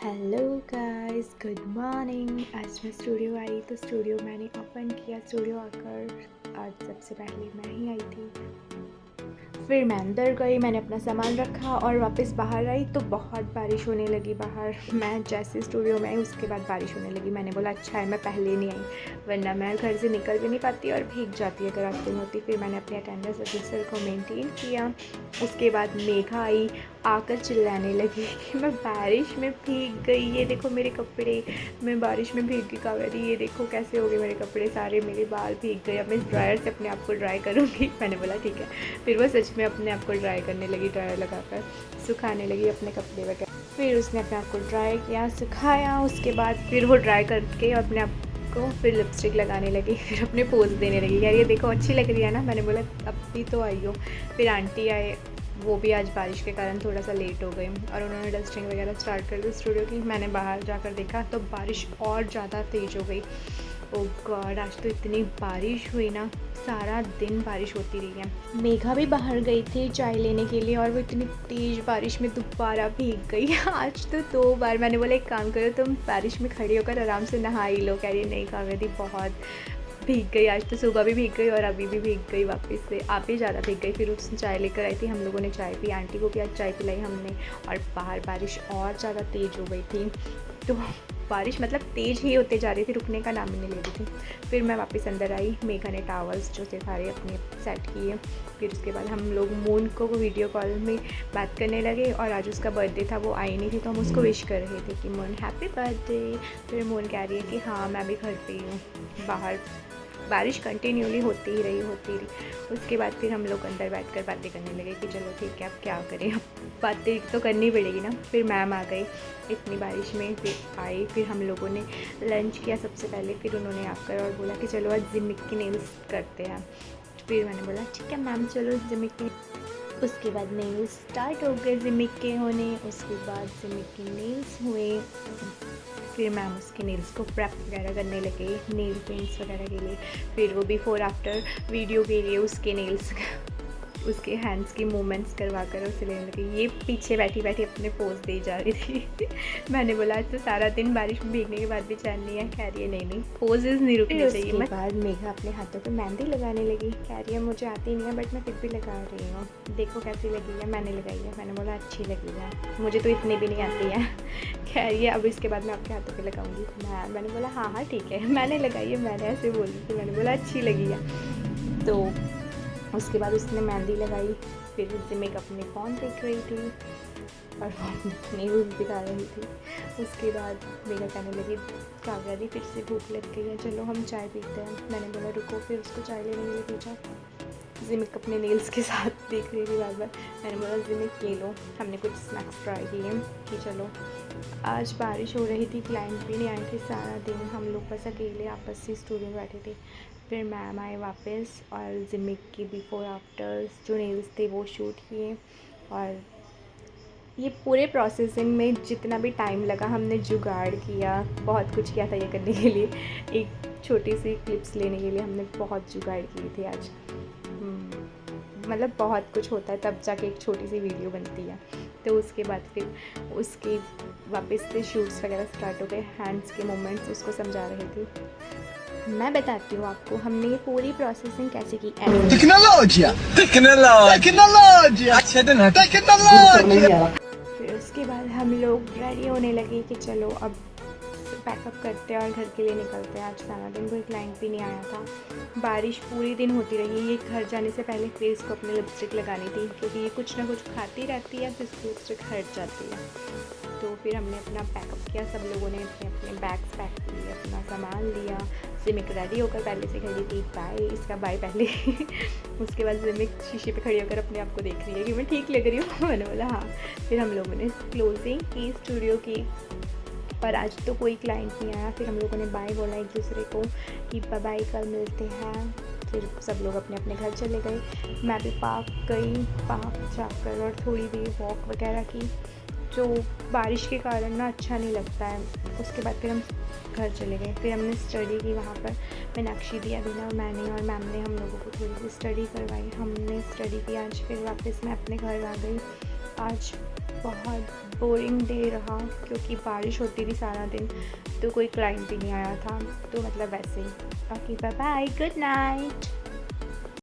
Hello guys, good morning. आज मैं studio आई तो स्टूडियो मैंने ओपन किया। स्टूडियो आकर आज सबसे पहले मैं ही आई थी। फिर मैं अंदर गई, मैंने अपना सामान रखा और वापस बाहर आई तो बहुत बारिश होने लगी बाहर। मैं जैसे स्टूडियो में आई उसके बाद बारिश होने लगी। मैंने बोला अच्छा है मैं पहले नहीं आई, वरना मैं घर से निकल भी नहीं पाती और भीग जाती अगर रास्ते में होती। फिर मैंने अपने अटेंडेंस रजिस्टर को मेंटेन किया। उसके बाद मेघा आई, आकर चिल्लाने लगी कि मैं बारिश में भीग गई, ये देखो मेरे कपड़े, मैं बारिश में भीग गई कावेरी, ये देखो कैसे हो गए मेरे कपड़े सारे, मेरे बाल भीग गए, अब मैं इस ड्रायर से अपने आप को ड्राई करूँगी। मैंने बोला ठीक है। फिर वो सच में अपने आप को ड्राई करने लगी, ड्रायर लगाकर सुखाने लगी अपने कपड़े वगैरह। फिर उसने अपने आप को ड्राई किया, सुखाया। उसके बाद फिर वो ड्राई करके अपने आप को फिर लिपस्टिक लगाने लगी, फिर अपने पोज देने लगी, यार ये देखो अच्छी लग रही है ना। मैंने बोला अब भी तो आई हो। फिर आंटी आए, वो भी आज बारिश के कारण थोड़ा सा लेट हो गई और उन्होंने डस्टिंग वगैरह स्टार्ट कर दी स्टूडियो की। मैंने बाहर जाकर देखा तो बारिश और ज़्यादा तेज़ हो गई। ओह गॉड, आज तो इतनी बारिश हुई ना, सारा दिन बारिश होती रही है। मेघा भी बाहर गई थी चाय लेने के लिए और वो इतनी तेज़ बारिश में दोबारा भीग गई। आज तो 2 बार। मैंने बोला एक काम करो, तुम बारिश में खड़ी होकर आराम से नहा ही लो। कह रही नहीं कावेरी बहुत भीग गई, आज तो सुबह भी भीग गई और अभी भी भीग गई, वापस से आप ही ज़्यादा भीग गई। फिर उसने चाय लेकर आई थी, हम लोगों ने चाय पी, आंटी को भी आज चाय पिलाई हमने। और बाहर बारिश और ज़्यादा तेज़ हो गई थी, तो बारिश मतलब तेज़ ही होते जा रही थी, रुकने का नाम ही नहीं ले रही थी। फिर मैं वापस अंदर आई, मेघा ने टॉवल्स जो थे सारे अपने सेट किए। फिर उसके बाद हम लोग मून को वीडियो कॉल में बात करने लगे और आज उसका बर्थडे था, वो आई नहीं थी तो हम उसको विश कर रहे थे कि मून हैप्पी बर्थडे। फिर मून कह रही है कि हाँ मैं भी घर पे हूँ। बाहर बारिश कंटिन्यूली होती ही रही। उसके बाद फिर हम लोग अंदर बैठकर बातें करने लगे कि चलो ठीक है अब क्या करें, अब बातें तो करनी पड़ेगी ना। फिर मैम आ गई इतनी बारिश में, फिर आई, फिर हम लोगों ने लंच किया सबसे पहले। फिर उन्होंने आकर और बोला कि चलो आज जिमिक की नेल्स करते हैं। फिर मैंने बोला ठीक है मैम चलो जिमिक की। उसके बाद नेल्स स्टार्ट हो गए जिमिक के होने। उसके बाद जिमिक के नेल्स हुए। फिर मैम उसके नेल्स को प्रेप वगैरह करने लगे नेल पेंट्स वगैरह के लिए। फिर वो बिफोर आफ्टर वीडियो के लिए उसके नेल्स उसके हैंड्स की मूवमेंट्स करवा कर उसे लेने लगी। ये पीछे बैठी बैठी अपने पोज दे जा रही थी। मैंने बोला आज तो सारा दिन बारिश में भीगने के बाद भी चैन नहीं है। कह रही है नहीं पोजेज नहीं रुकने चाहिए। उसके बाद मेघा अपने हाथों पे मेहंदी लगाने लगी। कह रही है मुझे आती नहीं है बट मैं फिर भी लगा रही हूँ, देखो कैसी लगी है, मैंने लगाई है। मैंने बोला अच्छी लगी है, मुझे तो इतनी भी नहीं आती है। कह रही है अब इसके बाद मैं आपके हाथों पे लगाऊंगी। मैंने बोला हाँ हाँ ठीक है, मैंने लगाई है, मैंने ऐसे बोली थी। मैंने बोला अच्छी लगी है। तो उसके बाद उसने मेहंदी लगाई। फिर जिमिक अपने फ़ोन देख रही थी और न्यूज़ दिखा रही थी। उसके बाद मेघा कहने लगी काव्यादी फिर से भूख लग गई है, चलो हम चाय पीते हैं। मैंने बोला रुको, फिर उसको चाय लेने के लिए पूछा। जिमिक अपने नेल्स के साथ देख रही थी बार बार। मैंने बोला जिमिक ले लो, हमने कुछ स्नैक्स ट्राई किए कि चलो। आज बारिश हो रही थी, क्लाइंट भी नहीं आए थे सारा दिन, हम लोग बस अकेले आपस से स्टूडियो में बैठे थे। फिर मैम आए वापस और जिमिक की बिफोर आफ्टर्स जो नेल्स थे वो शूट किए। और ये पूरे प्रोसेसिंग में जितना भी टाइम लगा हमने जुगाड़ किया, बहुत कुछ किया था ये करने के लिए। एक छोटी सी क्लिप्स लेने के लिए हमने बहुत जुगाड़ किए थे आज। मतलब बहुत कुछ होता है तब जाके एक छोटी सी वीडियो बनती है। तो उसके बाद फिर उसके वापस से शूट्स वगैरह स्टार्ट हो गए, हैंड्स के मूवमेंट्स उसको समझा रही थी। मैं बताती हूँ आपको हमने ये पूरी प्रोसेसिंग कैसे की। फिर उसके बाद हम लोग रेडी होने लगे कि चलो अब पैकअप करते हैं और घर के लिए निकलते हैं। आज सारा दिन कोई क्लाइंट भी नहीं आया था, बारिश पूरी दिन होती रही। ये घर जाने से पहले फेस को अपनी लिपस्टिक लगानी थी क्योंकि ये कुछ ना कुछ खाती रहती है तो इसकी लिपस्टिक हट जाती है। तो फिर हमने अपना पैकअप किया, सब लोगों ने अपने अपने बैग्स पैक किए, अपना सामान लिया। जिमिक रेडी होकर पहले से खड़ी थी, बाय इसका बाय पहले। उसके बाद जिमिक शीशे पे खड़ी होकर अपने आप को देख रही है कि मैं ठीक लग रही हूँ। मैंने बोला हाँ। फिर हम लोगों ने क्लोजिंग की स्टूडियो की और आज तो कोई क्लाइंट नहीं आया। फिर हम लोगों ने बाय बोला एक दूसरे को कि बाय कल मिलते हैं। फिर सब लोग अपने अपने घर चले गए। मैं भी पार्क गई, पार्क जाकर और थोड़ी देर वॉक वगैरह की, जो बारिश के कारण ना अच्छा नहीं लगता है। उसके बाद फिर हम घर चले गए। फिर हमने स्टडी की वहाँ पर, मीनाक्षी दी, अभिनव और मैंने, और मैम ने हम लोगों को थोड़ी सी स्टडी करवाई। हमने स्टडी की आज। फिर वापस मैं अपने घर आ गई। आज बहुत बोरिंग डे रहा क्योंकि बारिश होती थी सारा दिन, तो कोई क्लाइंट भी नहीं आया था, तो मतलब वैसे ही। बाकी बाय बाय, गुड नाइट।